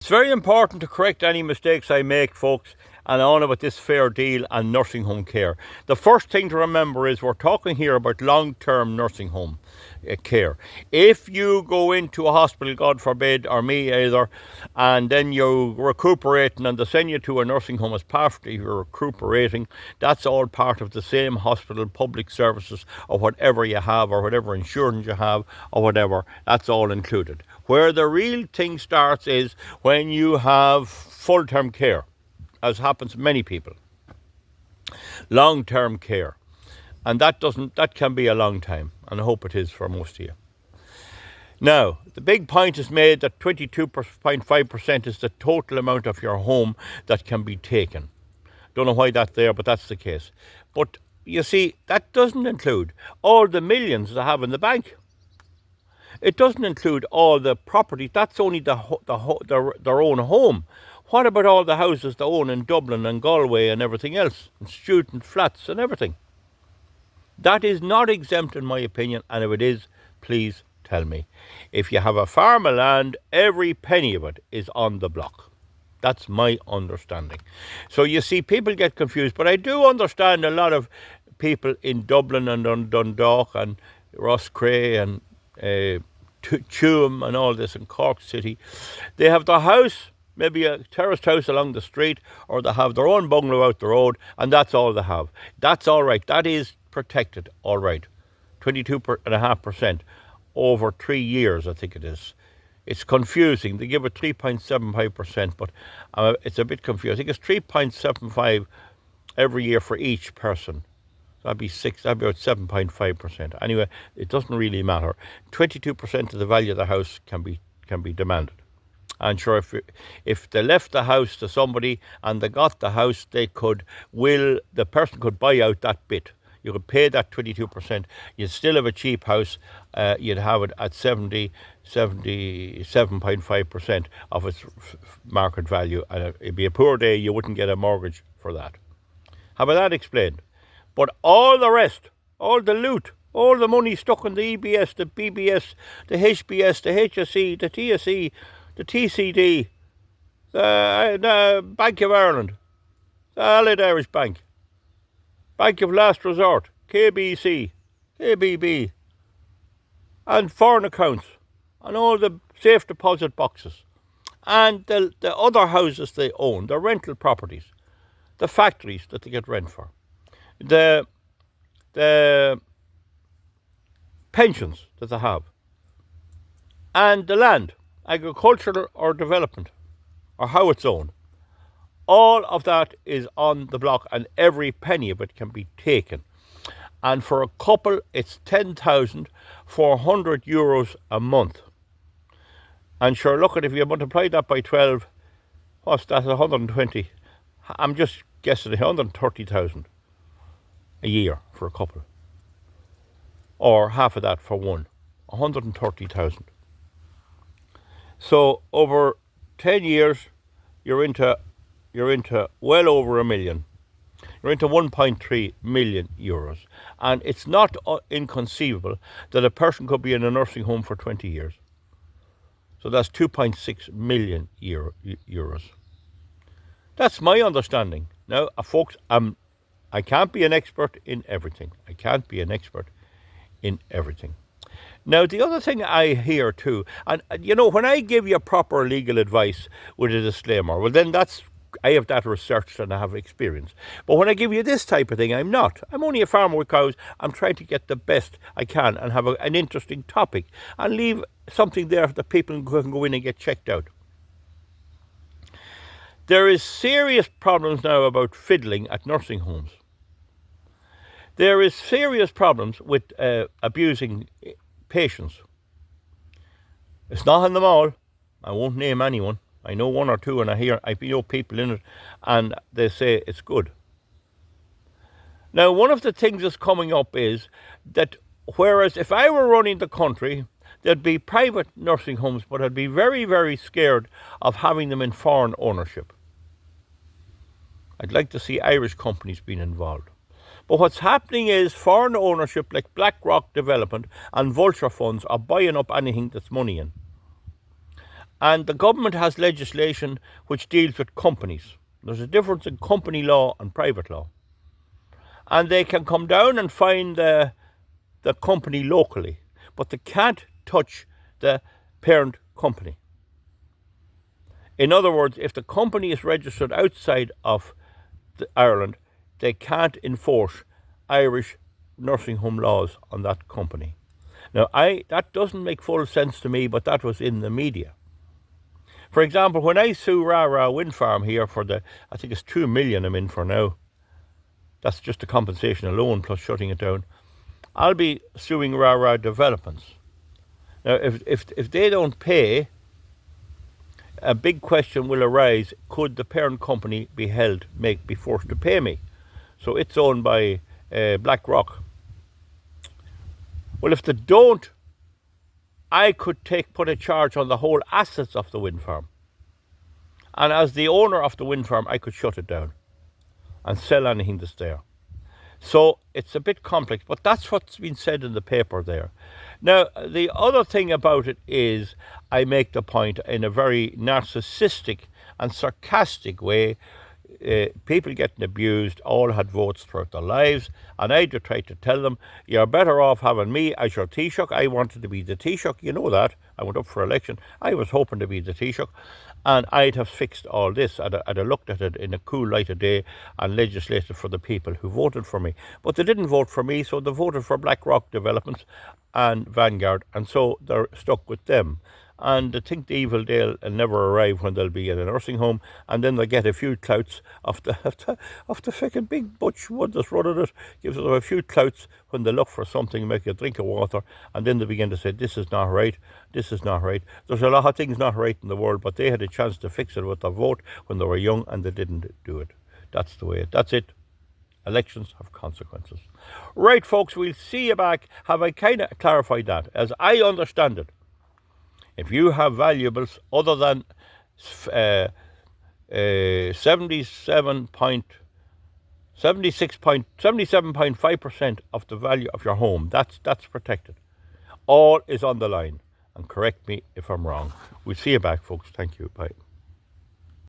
It's very important to correct any mistakes I make, folks, and on about this fair deal and nursing home care. The first thing to remember is we're talking here about long-term nursing home care. If you go into a hospital, God forbid, or me either, and then you're recuperating and they send you to a nursing home as part of your recuperating, that's all part of the same hospital public services or whatever you have or whatever insurance you have or whatever, that's all included. Where the real thing starts is when you have full-term care, as happens to many people, long-term care. And that can be a long time, and I hope it is for most of you. Now, the big point is made that 22.5% is the total amount of your home that can be taken. Don't know why that's there, but that's the case. But you see, that doesn't include all the millions they have in the bank. It doesn't include all the property. That's only their own home. What about all the houses they own in Dublin and Galway and everything else, and student flats and everything? That is not exempt in my opinion, and if it is, please tell me. If you have a farm of land, every penny of it is on the block. That's my understanding. So you see, people get confused, but I do understand a lot of people in Dublin and Dundalk and Roscrea and Tuam and all this in Cork City. They have their house, maybe a terraced house along the street, or they have their own bungalow out the road, and that's all they have. That's all right. That is protected, all right. 22.5% over 3 years, I think it is. It's confusing. They give it 3.75%, but it's a bit confusing. I think it's 3.75 every year for each person. That'd be about 7.5%. Anyway, it doesn't really matter. 22% of the value of the house can be demanded. And sure, if they left the house to somebody and they got the house, the person could buy out that bit. You could pay that 22%. You'd still have a cheap house. You'd have it at 77.5% of its market value. And it'd be a poor day. You wouldn't get a mortgage for that. How about that explained? But all the rest, all the loot, all the money stuck in the EBS, the BBS, the HBS, the HSE, the TSE, the TCD, the Bank of Ireland, the Allied Irish Bank, Bank of Last Resort, KBC, KBB, and foreign accounts, and all the safe deposit boxes, and the other houses they own, the rental properties, the factories that they get rent for, the pensions that they have, and the land, agricultural or development, or how it's owned. All of that is on the block, and every penny of it can be taken. And for a couple, it's €10,400 a month. And sure, look at if you multiply that by 12, what's that? 120. I'm just guessing 130,000 a year for a couple, or half of that for one. 130,000. So over 10 years, you're into well over a million. You're into 1.3 million euros. And it's not inconceivable that a person could be in a nursing home for 20 years. So that's 2.6 million euros. That's my understanding. Now, folks, I can't be an expert in everything. Now, the other thing I hear too, and when I give you proper legal advice with a disclaimer, well, then I have that researched and I have experience. But when I give you this type of thing, I'm not. I'm only a farmer with cows. I'm trying to get the best I can and have an interesting topic and leave something there that people can go in and get checked out. There is serious problems now about fiddling at nursing homes. There is serious problems with abusing patients. It's not in them all. I won't name anyone. I know one or two, and I know people in it, and they say it's good. Now, one of the things that's coming up is that whereas if I were running the country, there'd be private nursing homes, but I'd be very, very scared of having them in foreign ownership. I'd like to see Irish companies being involved. But what's happening is foreign ownership like BlackRock Development and vulture funds are buying up anything that's money in. And the government has legislation which deals with companies. There's a difference in company law and private law. And they can come down and fine the company locally, but they can't touch the parent company. In other words, if the company is registered outside of Ireland, they can't enforce Irish nursing home laws on that company. Now, that doesn't make full sense to me, but that was in the media. For example, when I sue Rara Wind Farm here for I think it's 2 million I'm in for now. That's just the compensation alone plus shutting it down. I'll be suing Rara Developments. Now, if they don't pay, a big question will arise: could the parent company be forced to pay me? So it's owned by BlackRock. Well, if they don't, I could put a charge on the whole assets of the wind farm. And as the owner of the wind farm, I could shut it down and sell anything that's there. So it's a bit complex, but that's what's been said in the paper there. Now, the other thing about it is I make the point in a very narcissistic and sarcastic way. People getting abused all had votes throughout their lives, and I just tried to tell them, you're better off having me as your Taoiseach. I wanted to be the Taoiseach, you know that. I went up for election. I was hoping to be the Taoiseach, and I'd have fixed all this. I'd have looked at it in a cool light of day and legislated for the people who voted for me. But they didn't vote for me, so they voted for BlackRock Developments and Vanguard, and so they're stuck with them. And they think the evil day will never arrive when they'll be in a nursing home, and then they'll get a few clouts of the fucking big butch wood that's running it, gives them a few clouts when they look for something, make a drink of water, and then they begin to say, this is not right, this is not right. There's a lot of things not right in the world, but they had a chance to fix it with their vote when they were young, and they didn't do it. That's the way that's it. Elections have consequences. Right, folks, we'll see you back. Have I kind of clarified that? As I understand it, if you have valuables other than 77.5% of the value of your home, that's protected. All is on the line. And correct me if I'm wrong. We'll see you back, folks. Thank you. Bye.